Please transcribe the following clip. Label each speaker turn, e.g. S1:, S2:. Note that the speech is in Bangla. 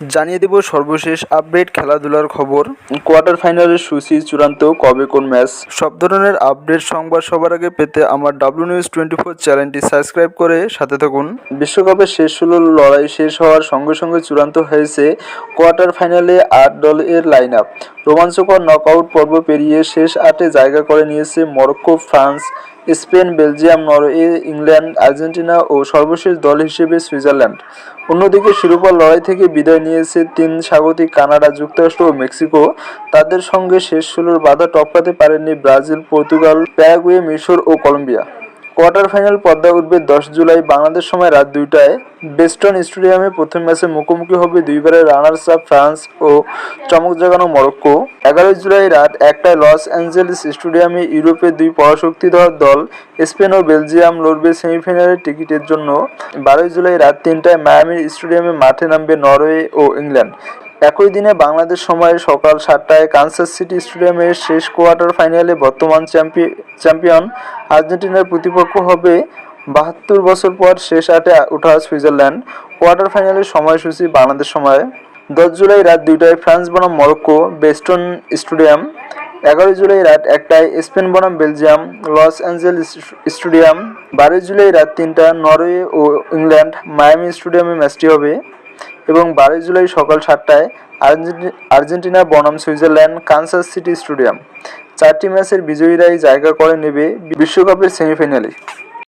S1: জানিয়ে দেব সর্বশেষ আপডেট খেলাধুলার খবর। কোয়ার্টার ফাইনালের সূচি চূড়ান্ত, কবে কোন ম্যাচ, সব ধরনের আপডেট সংবাদ সবার আগে পেতে আমার WNews24 চ্যানেলটি সাবস্ক্রাইব করে সাথে থাকুন। বিশ্বকাপের শেষ 16 লড়াই শেষ হওয়ার সঙ্গে সঙ্গে চূড়ান্ত হয়েছে কোয়ার্টার ফাইনালে 8 দলের লাইন আপ। রোমাঞ্চকর নকআউট পর্ব পেরিয়ে শেষ 8-এ জায়গা করে নিয়েছে Morocco, France, Spain, Belgium, Norway, England, Argentina ও সর্বশেষ দল হিসেবে সুইজারল্যান্ড। অন্যদিকে শিরোপা লড়াই থেকে বিদায় নিয়েছে 3 স্বাগতিক কানাডা, যুক্তরাষ্ট্র ও মেক্সিকো। তাদের সঙ্গে শেষ 16-র বাধা টপকাতে পারেননি ব্রাজিল, পর্তুগাল, প্যারাগুয়ে, মিশর ও কলম্বিয়া। কোয়ার্টার ফাইনাল পর্দায় উঠবে 10 জুলাই বাংলাদেশ সময় রাত 2টায়। বেস্টন স্টেডিয়ামে প্রথম ম্যাচে মুখোমুখি হবে দুইবারের রানার্স আপ ফ্রান্স ও চমক জাগানো মরক্কো। 11 জুলাই রাত 1টায় লস অ্যাঞ্জেলেস স্টেডিয়ামে ইউরোপের দুই পরাশক্তিধর দল স্পেন ও বেলজিয়াম লড়বে সেমিফাইনালের টিকিটের জন্য। 12 জুলাই রাত 3টায় মায়ামির স্টেডিয়ামে মাঠে নামবে নরওয়ে ও ইংল্যান্ড। একই দিনে বাংলাদেশ সময় সকাল 7টায় কানসাস সিটি স্টেডিয়ামে শেষ কোয়ার্টার ফাইনালে বর্তমান চ্যাম্পিয়ন আর্জেন্টিনার প্রতিপক্ষ হবে 72 বছর পর শেষ 8-এ ওঠা সুইজারল্যান্ড। কোয়ার্টার ফাইনালের সময়সূচি বাংলাদেশ সময় 10 জুলাই রাত 2টায় ফ্রান্স বনাম মরক্কো, বেস্টন স্টেডিয়াম। 11 জুলাই রাত 1টায় স্পেন বনাম Belgium, Los Angeles stadium. 12 July রাত 3টা নরওয়ে ও ইংল্যান্ড, মায়ামি স্টেডিয়ামে ম্যাচটি হবে। এবং 12 জুলাই সকাল 7টায় আর্জেন্টিনা বনাম সুইজারল্যান্ড, কানসাস সিটি স্টেডিয়াম। 4টি ম্যাচের বিজয়ীরাই জায়গা করে নেবে বিশ্বকাপের সেমিফাইনালে।